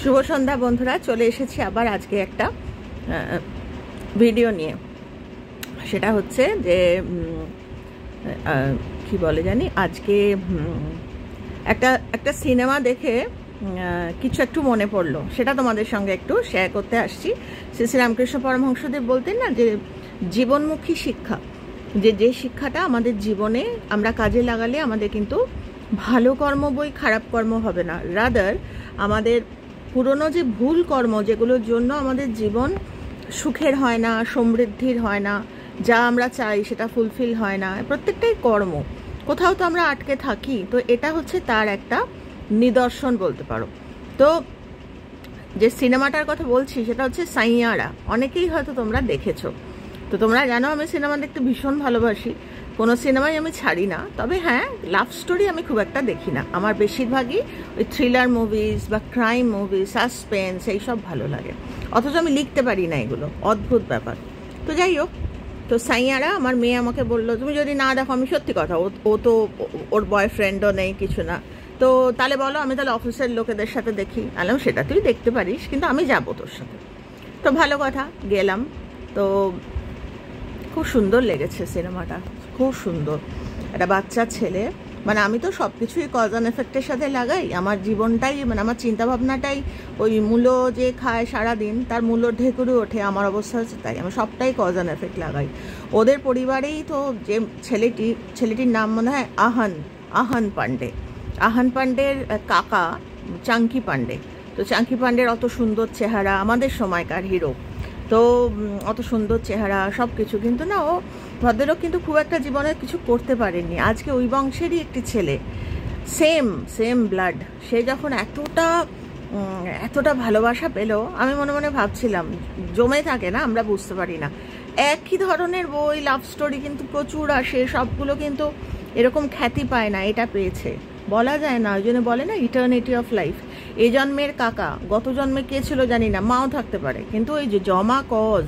শুভ সন্ধ্যা বন্ধুরা, চলে এসেছি আবার আজকে একটা ভিডিও নিয়ে। সেটা হচ্ছে যে কি বলে জানি, আজকে একটা সিনেমা দেখে কিছু একটু মনে পড়লো, সেটা তোমাদের সঙ্গে একটু শেয়ার করতে আসছি। শ্রী শ্রী রামকৃষ্ণ পরমহংসদেব বলতেন না যে জীবনমুখী শিক্ষা, যে শিক্ষাটা আমাদের জীবনে আমরা কাজে লাগালে আমাদের কিন্তু ভালো কর্ম বই খারাপ কর্ম হবে না, রাদার আমাদের পুরনো যে ভুল কর্ম যেগুলোর জন্য আমাদের জীবন সুখের হয় না, সমৃদ্ধির হয় না, যা আমরা চাই সেটা ফুলফিল হয় না, প্রত্যেকটাই কর্ম, কোথাও তো আমরা আটকে থাকি। তো এটা হচ্ছে তার একটা নিদর্শন বলতে পারো। তো যে সিনেমাটার কথা বলছি সেটা হচ্ছে সাইয়ারা। অনেকেই হয়তো তোমরা দেখেছো। তো তোমরা জানো আমি সিনেমা দেখতে ভীষণ ভালোবাসি, কোনো সিনেমাই আমি ছাড়ি না। তবে হ্যাঁ, লাভ স্টোরি আমি খুব একটা দেখি না, আমার বেশিরভাগই ওই থ্রিলার মুভিজ বা ক্রাইম মুভিজ, সাসপেন্স এইসব ভালো লাগে। অথচ আমি লিখতে পারি না, এগুলো অদ্ভুত ব্যাপার। তো যাই হোক, তো সাইয়ারা আমার মেয়ে আমাকে বললো তুমি যদি না দেখো, আমি সত্যি কথা, ও তো ওর বয়ফ্রেন্ডও নেই, কিছু না, তো তাহলে বলো আমি তাহলে অফিসের লোকেদের সাথে দেখি। আলাম সেটা তুই দেখতে পারিস, কিন্তু আমি যাবো তোর সাথে। তো ভালো কথা, গেলাম। তো খুব সুন্দর লেগেছে সিনেমাটা, খুব সুন্দর। একটা বাচ্চা ছেলে, মানে আমি তো সব কিছুই কজ অ্যান্ড এফেক্টের সাথে লাগাই, আমার জীবনটাই, মানে আমার চিন্তাভাবনাটাই ওই মূলো যে খায় সারাদিন তার মূল্য ঢেকুরে ওঠে, আমার অবস্থা হচ্ছে তাই, আমি সবটাই কজ অ্যান্ড এফেক্ট লাগাই। ওদের পরিবারেই তো যে ছেলেটির নাম মনে হয় আহান পান্ডে, আহান পান্ডের কাকা চাঙ্কি পান্ডে। তো চাঙ্কি পান্ডের অত সুন্দর চেহারা, আমাদের সময়কার হিরো, তো অত সুন্দর চেহারা সব কিছু, কিন্তু না, ও ভদ্রলোক কিন্তু খুব একটা জীবনে কিছু করতে পারেননি। আজকে ওই বংশেরই একটি ছেলে, সেম ব্লাড, সে যখন এতটা ভালোবাসা পেল, আমি মনে মনে ভাবছিলাম, জমে থাকে না, আমরা বুঝতে পারি না। একই ধরনের বই, লাভ স্টোরি কিন্তু প্রচুর আসে, সবগুলো কিন্তু এরকম খ্যাতি পায় না, এটা পেয়েছে। বলা যায় না, ওই জন্য বলে না ইটার্নিটি অফ লাইফ। এই জন্মের কাকা গত জন্মে কে ছিল জানি না, মাও থাকতে পারে, কিন্তু ওই যে জমা কজ,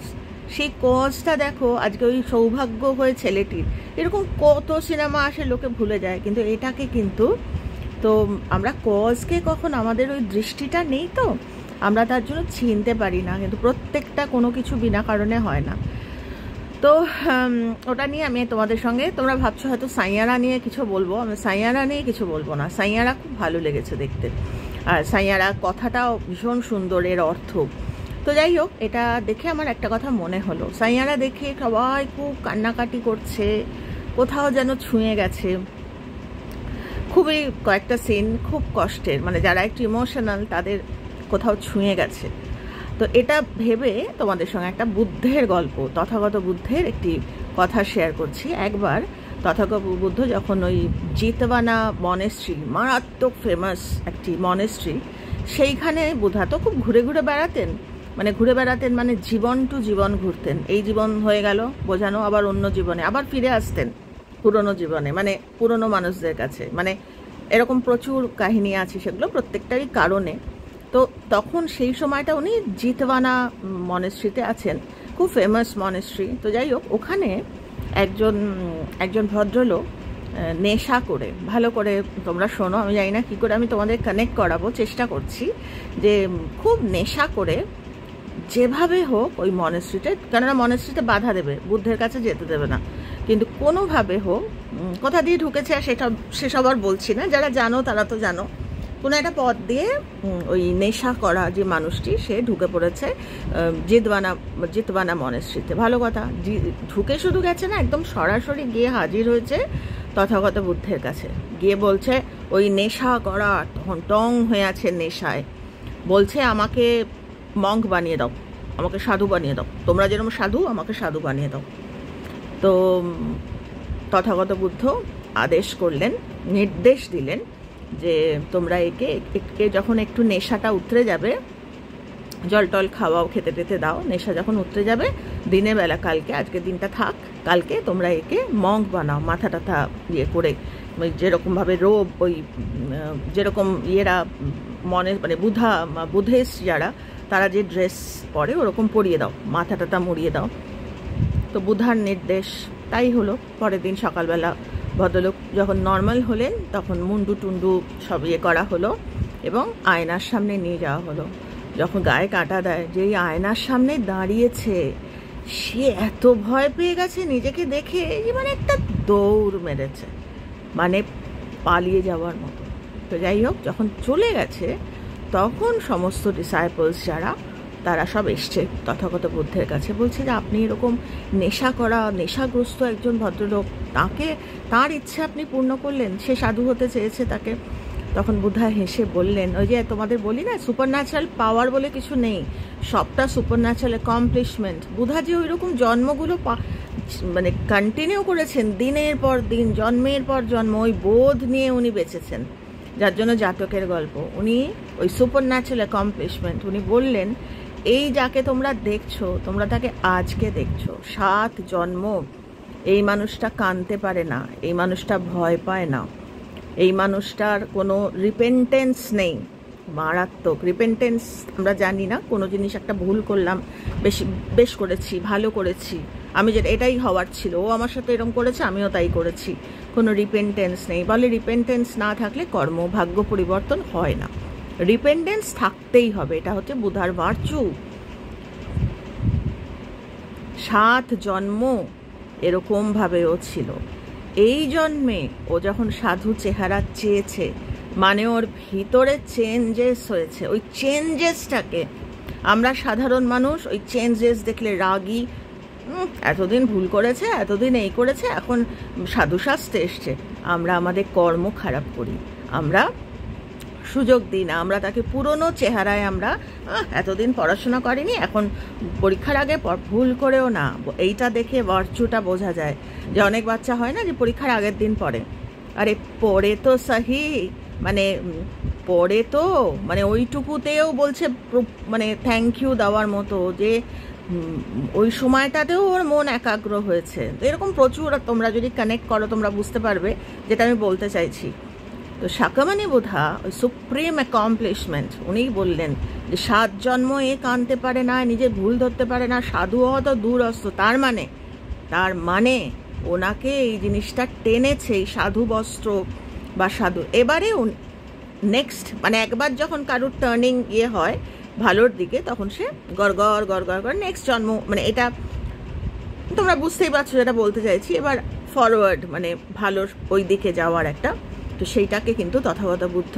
সেই কজটা দেখো আজকে ওই সৌভাগ্য হয়ে ছেলেটির। এরকম কত সিনেমা আসে, লোকে ভুলে যায়, কিন্তু এটাকে কিন্তু, তো আমরা কজকে কখন, আমাদের ওই দৃষ্টিটা নেই, তো আমরা তার জন্য চিনতে পারি না, কিন্তু প্রত্যেকটা কোনো কিছু বিনা কারণে হয় না। তো ওটা নিয়ে আমি তোমাদের সঙ্গে, তোমরা ভাবছো হয়তো সাইয়ারা নিয়ে কিছু বলবো, আমি সাইয়ারা নিয়ে কিছু বলবো না। সাইয়ারা খুব ভালো লেগেছে দেখতে, আর সাইয়ারা কথাটাও ভীষণ সুন্দর, এর অর্থ। তো যাই হোক, এটা দেখে আমার একটা কথা মনে হলো, সাইয়ারা দেখে সবাই খুব কান্নাকাটি করছে, কোথাও যেন ছুঁয়ে গেছে। খুবই কয়েকটা সিন খুব কষ্টের, মানে যারা একটু ইমোশনাল তাদের কোথাও ছুঁয়ে গেছে। তো এটা ভেবে তোমাদের সঙ্গে একটা বুদ্ধের গল্প, তথাগত বুদ্ধের একটি কথা শেয়ার করছি। একবার তথাগত বুদ্ধ যখন ওই জিতবানা মনেস্ট্রি, মারাত্মক ফেমাস একটি মনেস্ট্রি, সেইখানে বুদ্ধা তো খুব ঘুরে বেড়াতেন, মানে জীবন টু জীবন ঘুরতেন। এই জীবন হয়ে গেল বোঝানো, আবার অন্য জীবনে আবার ফিরে আসতেন, পুরনো জীবনে, মানে পুরনো মানুষদের কাছে, মানে এরকম প্রচুর কাহিনী আছে, সেগুলো প্রত্যেকটারই কারণে। তো তখন সেই সময়টা উনি জিতবানা মনেস্ট্রিতে আছেন, খুব ফেমাস মনেস্ট্রি। তো যাই হোক, ওখানে একজন ভদ্রলোক নেশা করে, ভালো করে তোমরা শোনো, আমি জানি না কী করে আমি তোমাদের কানেক্ট করাবো, চেষ্টা করছি, যে খুব নেশা করে যেভাবে হোক ওই মনেস্ট্রিতে, কেননা মনেস্ট্রিতে বাধা দেবে, বুদ্ধের কাছে যেতে দেবে না, কিন্তু কোনোভাবে হোক কোথা দিয়ে ঢুকেছে সেসব আর বলছি না, যারা জানো তারা তো জানো, কোনো একটা পথ দিয়ে ওই নেশা করা যে মানুষটি, সে ঢুকে পড়েছে জিতবানা মনেস্ট্রিতে। ভালো কথা, ঢুকে শুধু গেছে না, একদম সরাসরি গিয়ে হাজির হয়েছে তথাগত বুদ্ধের কাছে, গিয়ে বলছে ওই নেশা করা, তখন টং হয়ে আছে নেশায়, বলছে আমাকে মঙ্ক বানিয়ে দাও, আমাকে সাধু বানিয়ে দাও, তোমরা যেরকম সাধু আমাকে সাধু বানিয়ে দাও। তো তথাগত বুদ্ধ আদেশ করলেন, নির্দেশ দিলেন যে তোমরা একে যখন একটু নেশাটা উতরে যাবে, জল টল খাওয়াও, খেতে টেতে দাও, নেশা যখন উতরে যাবে, দিনের বেলা, কালকে, আজকে দিনটা থাক, কালকে তোমরা একে মঙ্ক বানাও, মাথা টাথা ইয়ে করে, যেরকমভাবে ওই যেরকম ইয়েরা মানে বুদ্ধিস্ট যারা, তারা যে ড্রেস পরে ওরকম পরিয়ে দাও, মাথা টাথা মুড়িয়ে দাও। তো বুদ্ধার নির্দেশ তাই হলো। পরের দিন সকালবেলা ভদ্রলোক যখন নর্মাল হলেন, তখন মুন্ডু টুন্ডু সব ইয়ে করা হলো, এবং আয়নার সামনে নিয়ে যাওয়া হলো। যখন গায়ে কাঁটা দেয়, যেই আয়নার সামনে দাঁড়িয়েছে সে এত ভয় পেয়ে গেছে নিজেকে দেখে, যে মানে একটা দৌড় মেরেছে, মানে পালিয়ে যাওয়ার মতো। তো যাই হোক, যখন চলে গেছে তখন সমস্ত ডিসাইপলস যারা, তারা সব এসছে তথাগত বুদ্ধের কাছে, বলছে যে আপনি এরকম নেশাগ্রস্ত একজন ভদ্রলোক, তার ইচ্ছে আপনি পূর্ণ করলেন, সে সাধু হতে চেয়েছে তাকে। তখন বুদ্ধা হেসে বললেন, ওই যে তোমাদের বলি না সুপার ন্যাচারাল পাওয়ার বলে কিছু নেই, সবটা সুপার ন্যাচারাল অ্যাকমপ্লিশমেন্ট। বুদ্ধা যে ওই রকম জন্মগুলো মানে কন্টিনিউ করেছেন দিনের পর দিন, জন্মের পর জন্ম, ওই বোধ নিয়ে উনি বেঁচেছেন, যার জন্য জাতকের গল্প। উনি ওই সুপার ন্যাচারাল অ্যাকমপ্লিশমেন্ট, উনি বললেন এই যাকে তোমরা দেখছো, তোমরা তাকে আজকে দেখছো, 7 জন্ম এই মানুষটা কাঁদতে পারে না, এই মানুষটা ভয় পায় না, এই মানুষটার কোনো রিপেন্টেন্স নেই। মারাত্মক রিপেন্টেন্স আমরা জানি না, কোনো জিনিস একটা ভুল করলাম, বেশ করেছি, ভালো করেছি, আমি যেটা এটাই হওয়ার ছিল, ও আমার সাথে এরকম করেছে আমিও তাই করেছি, কোনো রিপেন্টেন্স নেই। বলে রিপেন্টেন্স না থাকলে কর্ম ভাগ্য পরিবর্তন হয় না, রিপেন্টেন্স থাকতেই হবে, এটা হচ্ছে বুদ্ধার ভার্চু। 7 জন্ম এরকমভাবে ও ছিল, এই জন্মে ও যখন সাধু চেহারা চেয়েছে, মানে ওর ভিতরে চেঞ্জেস হয়েছে। ওই চেঞ্জেসটাকে আমরা সাধারণ মানুষ ওই চেঞ্জেস দেখলে রাগী, এতদিন ভুল করেছে, এতদিন এই করেছে, এখন সাধু শাস্ত্রে এসছে, আমরা আমাদের কর্ম খারাপ করি, আমরা সুযোগ দিই না, আমরা তাকে পুরনো চেহারায়, আমরা এতদিন পড়াশোনা করিনি, এখন পরীক্ষার আগে ভুল করেও না। এইটা দেখে ভার্চুটা বোঝা যায়, যে অনেক বাচ্চা হয় না যে পরীক্ষার আগের দিন পড়ে, আরে পড়ে তো সাহি, মানে পড়ে তো, মানে ওইটুকুতেও বলছে মানে থ্যাংক ইউ দেওয়ার মতো, যে ওই সময়টাতেও ওর মন একাগ্র হয়েছে। তো এরকম প্রচুর, তোমরা যদি কানেক্ট করো তোমরা বুঝতে পারবে যেটা আমি বলতে চাইছি। তো শাকামানি বুদ্ধা ওই সুপ্রিম অ্যাকমপ্লিশমেন্ট, উনি বললেন যে 7 জন্ম এ কানতে পারে না, নিজের ভুল ধরতে পারে না, সাধু হওয়া তো দূরস্থ। তার মানে ওনাকে এই জিনিসটা টেনেছে, এই সাধু বস্ত্র বা সাধু। এবারে নেক্সট মানে একবার যখন কারুর টার্নিং হয় ভালোর দিকে, তখন সে গড় নেক্সট জন্ম, মানে এটা তোমরা বুঝতেই পারছো যেটা বলতে চাইছি। এবার ফরওয়ার্ড মানে ভালোর ওই দিকে যাওয়ার একটা, তো সেইটাকে কিন্তু তথাগত বুদ্ধ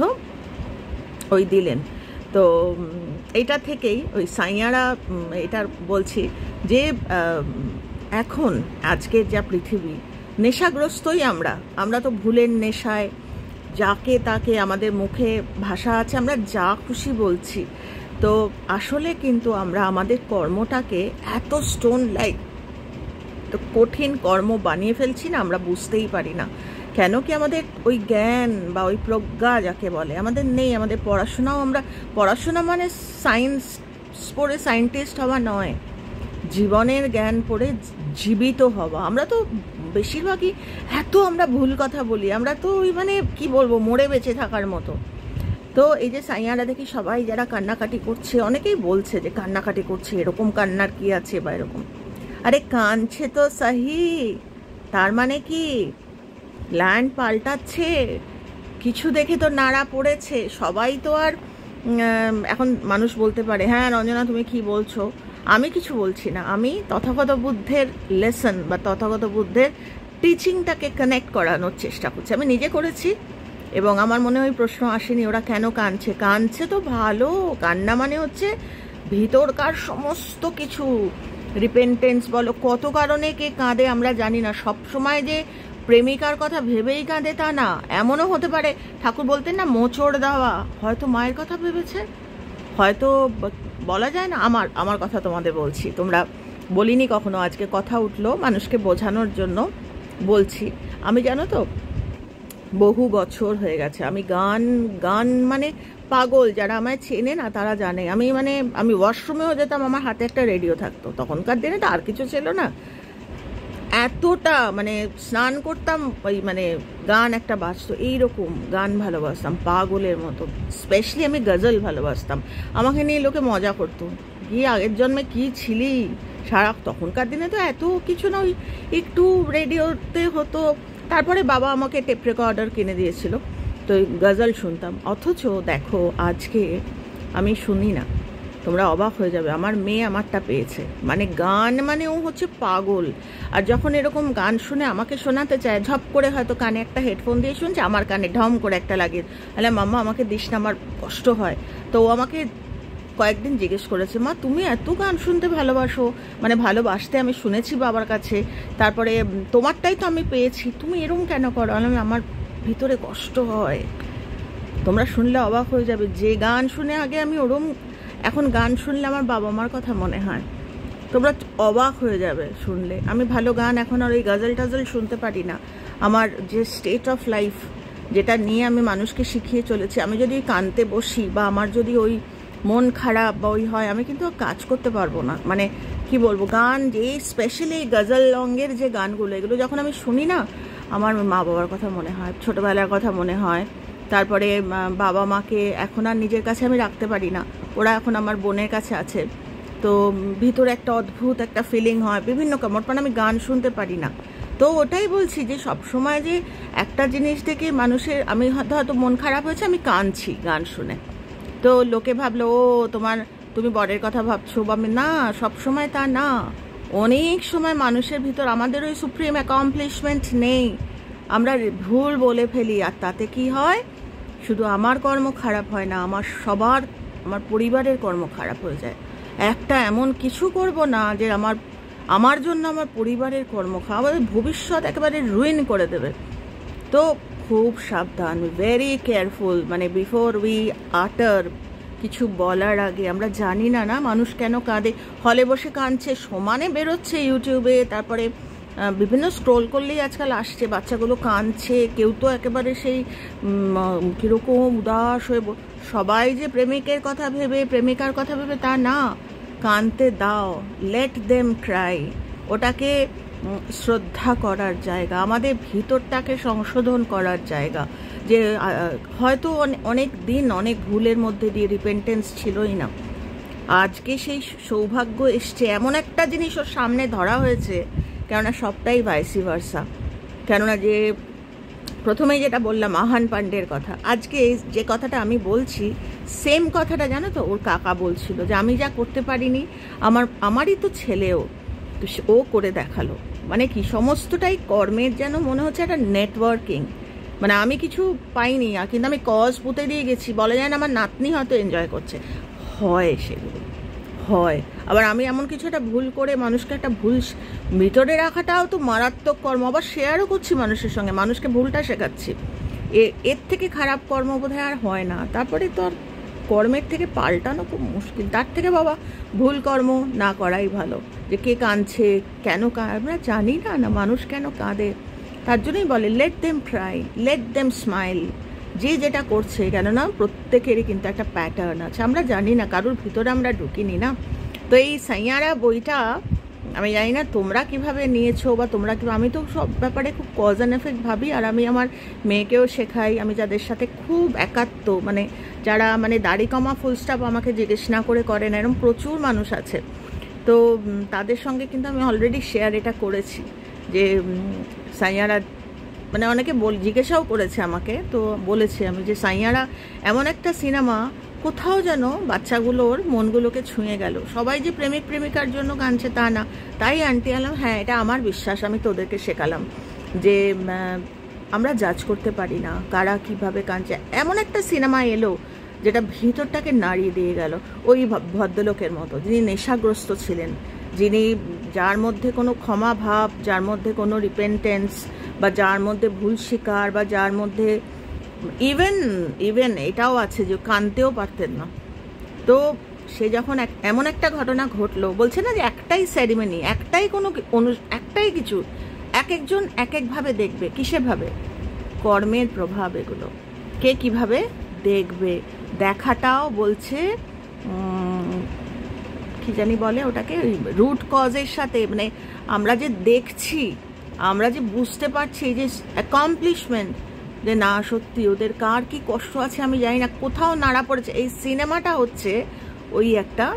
ওই দিলেন। তো এইটা থেকেই ওই সাইয়ারা এটা বলছি যে এখন আজকের যা পৃথিবী, নেশাগ্রস্তই আমরা তো ভুলের নেশায় যাকে তাকে, আমাদের মুখে ভাষা আছে, আমরা যা খুশি বলছি। তো আসলে কিন্তু আমরা আমাদের কর্মটাকে এত স্টোন লাইক তো কঠিন কর্ম বানিয়ে ফেলছি না, আমরা বুঝতেই পারি না। কেন কি আমাদের ওই জ্ঞান বা ওই প্রজ্ঞা যাকে বলে আমাদের নেই। আমাদের পড়াশোনাও, আমরা পড়াশোনা মানে সায়েন্স পড়ে সায়েন্টিস্ট হওয়া নয়, জীবনের জ্ঞান পড়ে জীবিত হওয়া। আমরা তো বেশিরভাগই এত আমরা ভুল কথা বলি, আমরা তো ওই মানে কি বলবো, মরে বেঁচে থাকার মতো। তো এই যে সাইয়ারা দেখি সবাই যারা কান্নাকাটি করছে, অনেকেই বলছে যে কান্নাকাটি করছে, এরকম কান্নার কি আছে বা এরকম। আরে কাঁদছে তো সাহি, তার মানে কি ল্যান্ড পাল্টাচ্ছে, কিছু দেখে তো নাড়া পড়েছে। সবাই তো আর এখন মানুষ বলতে পারে হ্যাঁ রঞ্জনা তুমি কি বলছো, আমি কিছু বলছি না, আমি তথাগত বুদ্ধের লেসন বা তথাগত বুদ্ধের টিচিংটাকে কানেক্ট করানোর চেষ্টা করছি। আমি নিজে করেছি এবং আমার মনে হয় প্রশ্ন আসেনি ওরা কেন কাঁদছে। কাঁদছে তো ভালো, কান্না মানে হচ্ছে ভিতরকার সমস্ত কিছু, রিপেন্টেন্স বলো, কত কারণে কে কাঁদে আমরা জানি না। সব সময় যে প্রেমিকার কথা ভেবেই কাঁদে তা না, এমনও হতে পারে ঠাকুর বলতেন না মোচড় দেওয়া, হয়তো মায়ের কথা ভেবেছে, হয়তো বলা যায় না। আমার কথা তোমাদের বলছি, তোমরা বলিনি কখনো, আজকে কথা উঠলো মানুষকে বোঝানোর জন্য বলছি। আমি জানো তো বহু বছর হয়ে গেছে আমি গান মানে পাগল, যারা আমায় চেনে না তারা জানে। আমি ওয়াশরুমেও যেতাম, আমার হাতে একটা রেডিও থাকতো, তখনকার দিনে তো আর কিছু ছিল না। এতটা মানে স্নান করতাম ওই মানে গান একটা বাজতো, এইরকম গান ভালোবাসতাম পাগলের মতো। স্পেশালি আমি গজল ভালোবাসতাম, আমাকে নিয়ে লোকে মজা করতো, কি আগের জন্মে কি ছিলি সারা। তখনকার দিনে তো এত কিছু না, ওই একটু রেডিওতে হতো। তারপরে বাবা আমাকে টেপ রেকর্ডার কিনে দিয়েছিল, তো তো গজল শুনতাম। অথচ দেখো আজকে আমি শুনি না, তোমরা অবাক হয়ে যাবে, আমার মেয়ে আমারটা পেয়েছে, মানে গান মানে ও হচ্ছে পাগল। আর যখন এরকম গান শুনে আমাকে শোনাতে চায়, ঝপ করে হয়তো কানে একটা হেডফোন দিয়ে শুনছে, আমার কানে ঢম করে একটা লাগিয়ে, তাহলে মাম্মা আমাকে দিস না, আমার কষ্ট হয়। তো ও আমাকে কয়েকদিন জিজ্ঞেস করেছে, মা তুমি এত গান শুনতে ভালোবাসো, মানে ভালোবাসতে আমি শুনেছি বাবার কাছে, তারপরে তোমারটাই তো আমি পেয়েছি, তুমি এরকম কেন করো? আমার ভিতরে কষ্ট হয়, তোমরা শুনলে অবাক হয়ে যাবে। যে গান শুনে আগে আমি ওরম, এখন গান শুনলে আমার বাবা মার কথা মনে হয়, তোমরা অবাক হয়ে যাবে শুনলে। আমি ভালো গান এখন আর ওই গজল টজল শুনতে পারি না। আমার যে স্টেট অফ লাইফ, যেটা নিয়ে আমি মানুষকে শিখিয়ে চলেছি, আমি যদি কানতে বসি বা আমার যদি ওই মন খারাপ বা ওই হয়, আমি কিন্তু কাজ করতে পারবো না। মানে কি বলবো, গান যে স্পেশালি গজল লঙ্গের যে গানগুলো, এগুলো যখন আমি শুনি না, আমার মা বাবার কথা মনে হয়, ছোটোবেলার কথা মনে হয়। তারপরে বাবা মাকে এখন আর নিজের কাছে আমি রাখতে পারি না, ওরা এখন আমার বোনের কাছে আছে। তো ভিতরে একটা অদ্ভুত একটা ফিলিং হয় বিভিন্ন কামড়, মানে আমি গান শুনতে পারি না। তো ওটাই বলছি যে সবসময় যে একটা জিনিস থেকে মানুষের, আমি হয়তো মন খারাপ হয়েছে, আমি কাঁদছি গান শুনে, তো লোকে ভাবলো ও তুমি বরের কথা ভাবছো, বা আমি না, সবসময় তা না। অনেক সময় মানুষের ভিতর আমাদের ওই সুপ্রিম অ্যাকমপ্লিশমেন্ট নেই, আমরা ভুল বলে ফেলি, আর তাতে কি হয়, শুধু আমার কর্ম খারাপ হয় না, আমার পরিবারের কর্ম খারাপ হয়ে যায়। একটা এমন কিছু করব না যে আমার জন্য আমার পরিবারের কর্ম খারাপ, ভবিষ্যৎ একেবারে রুইন করে দেবে। তো খুব সাবধান, ভেরি কেয়ারফুল, মানে বিফোর উই আটার, কিছু বলার আগে। আমরা জানি না মানুষ কেন কাঁদে, হলে বসে কাঁদছে, সমানে বেরোচ্ছে ইউটিউবে, তারপরে বিভিন্ন স্ক্রোল করলেই আজকাল আসছে বাচ্চাগুলো কাঁদছে। কেউ তো একেবারে সেই কীরকম উদাস হয়ে, সবাই যে প্রেমিকের কথা ভেবে প্রেমিকার কথা ভেবে তা না, কাঁদতে দাও, লেট দেম ক্রাই। ওটাকে শ্রদ্ধা করার জায়গা, আমাদের ভিতরটাকে সংশোধন করার জায়গা। যে হয়তো অনেক দিন অনেক ভুলের মধ্যে দিয়ে রিপেন্টেন্স ছিলই না, আজকে সেই সৌভাগ্য এসছে, এমন একটা জিনিস ওর সামনে ধরা হয়েছে। কেননা সবটাই ভাইসি ভার্সা। কেননা যে প্রথমেই যেটা বললাম আহান পান্ডের কথা, আজকে যে কথাটা আমি বলছি সেম কথাটা জানো তো ওর কাকা বলছিল, যে আমি যা করতে পারিনি আমারই তো ছেলেও, তো ও করে দেখালো। মানে কি, সমস্তটাই কর্মের যেন মনে হচ্ছে একটা নেটওয়ার্কিং। মানে আমি কিছু পাইনি, কিন্তু আমি কজ পুঁতে দিয়ে গেছি, বলা যায় না আমার নাতনি হয়তো এনজয় করছে, হয় সেগুলো হয়। আবার আমি এমন কিছু একটা ভুল করে মানুষকে একটা ভুল ভিতরে রাখাটাও তো মারাত্মক কর্ম, আবার শেয়ারও করছি মানুষের সঙ্গে, মানুষকে ভুলটা শেখাচ্ছি। এর থেকে খারাপ কর্ম বোধহয় আর হয় না। তারপরে তো আর কর্মের থেকে পাল্টানো খুব মুশকিল, তার থেকে বাবা ভুল কর্ম না করাই ভালো। যে কে কাঁদছে, কেন আমরা জানি না মানুষ কেন কাঁদে, তার জন্যই বলে let them try, let them smile. যে যেটা করছে, কেননা প্রত্যেকেরই কিন্তু একটা প্যাটার্ন আছে, আমরা জানি না, কারোর ভিতরে আমরা ঢুকিনি না। তো এই সাইয়ারা বইটা আমি জানি না তোমরা কিভাবে নিয়েছো বা তোমরা কি, আমি তো সব ব্যাপারে খুব কজ অ্যান্ড এফেক্ট ভাবি, আর আমি আমার মেয়েকেও শেখাই। আমি যাদের সাথে খুব একাত্ম, মানে যারা মানে দাড়ি কমা ফুল স্টপ আমাকে জিজ্ঞেস না করে না, এরকম প্রচুর মানুষ আছে। তো তাদের সঙ্গে কিন্তু আমি অলরেডি শেয়ার এটা করেছি যে সাইয়ারা, মানে অনেকে জিজ্ঞাসাও করেছে আমাকে, তো বলেছি আমি যে সাইয়ারা এমন একটা সিনেমা, কোথাও যেন বাচ্চাগুলোর মনগুলোকে ছুঁয়ে গেল। সবাই যে প্রেমিক প্রেমিকার জন্য কাঁদছে তা না। তাই আন্টি আলাম, হ্যাঁ এটা আমার বিশ্বাস, আমি তোদেরকে শেখালাম যে আমরা জাজ করতে পারি না কারা কিভাবে কাঁদছে। এমন একটা সিনেমা এলো যেটা ভিতরটাকে নাড়িয়ে দিয়ে গেল, ওই ভদ্রলোকের মতো, যিনি নেশাগ্রস্ত ছিলেন, যার মধ্যে কোনো ক্ষমা ভাব, যার মধ্যে কোনো রিপেন্টেন্স, বা যার মধ্যে ভুল স্বীকার, বা যার মধ্যে ইভেন এটাও আছে যে কাঁদতেও পারতেন না। তো সে যখন এমন একটা ঘটনা ঘটলো, বলছে না যে একটাই সেরিমনি, একটাই কোনো একটাই কিছু, এক একজন এক একভাবে দেখবে। কিসে ভাবে? কর্মের প্রভাব। এগুলো কে কিভাবে দেখবে, দেখাটাও বলছে কি জানি বলে ওটাকে, রুট কজের সাথে, মানে আমরা যে দেখছি, আমরা যে বুঝতে পারছি যে অ্যাকমপ্লিশমেন্ট, যে না সত্যি ওদের কার কি কষ্ট আছে আমি জানি না, কোথাও নাড়া পড়েছে। এই সিনেমাটা হচ্ছে ওই একটা,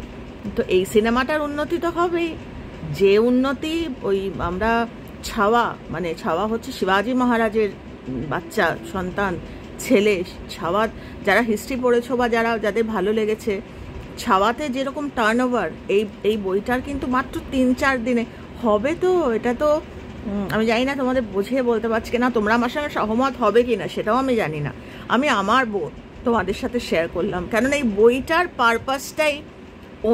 তো এই সিনেমাটার উন্নতি তো হবেই, যে উন্নতি ওই আমরা ছাওয়া, মানে ছাওয়া হচ্ছে শিবাজি মহারাজের বাচ্চা সন্তান, ছেলে ছাওয়া, যারা হিস্ট্রি পড়েছো বা যাদের ভালো লেগেছে, ছাওয়াতে যেরকম টার্ন ওভার এই বইটার কিন্তু মাত্র 3-4 দিনে হবে। তো এটা তো আমি জানি না তোমাদের বুঝিয়ে বলতে পারছি কিনা, তোমরা আমার সঙ্গে সহমত হবে কিনা সেটাও আমি জানি না। আমি আমার বই তোমাদের সাথে শেয়ার করলাম, কেননা এই বইটার পারপাসটাই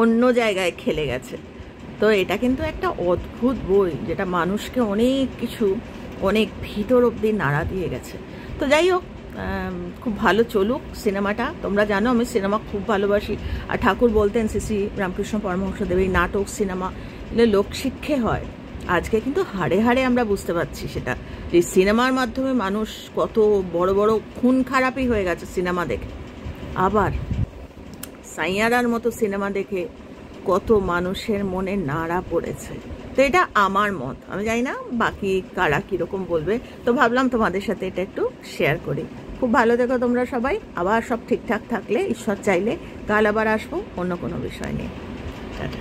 অন্য জায়গায় খেলে গেছে। তো এটা কিন্তু একটা অদ্ভুত বই, যেটা মানুষকে অনেক কিছু, অনেক ভিতর অবধি নাড়া দিয়ে গেছে। তো যাই হোক, খুব ভালো চলুক সিনেমাটা। তোমরা জানো আমি সিনেমা খুব ভালোবাসি, আর ঠাকুর বলতেন শ্রী রামকৃষ্ণ পরমহংসদেব, এই নাটক সিনেমা এগুলো লোকশিক্ষে হয়। আজকে কিন্তু হাড়ে হাড়ে আমরা বুঝতে পারছি সেটা, যে সিনেমার মাধ্যমে মানুষ কত বড় বড় খুন খারাপই হয়ে গেছে সিনেমা দেখে। আবার সাইয়ারার মতো সিনেমা দেখে কত মানুষের মনে নাড়া পড়েছে। তো এটা আমার মত, আমি জানি না বাকি কারা কীরকম বলবে। তো ভাবলাম তোমাদের সাথে এটা একটু শেয়ার করি। খুব ভালো থেকো তোমরা সবাই। আবার সব ঠিকঠাক থাকলে, ঈশ্বর চাইলে কাল আবার আসবো অন্য কোনো বিষয় নিয়ে। টাটা।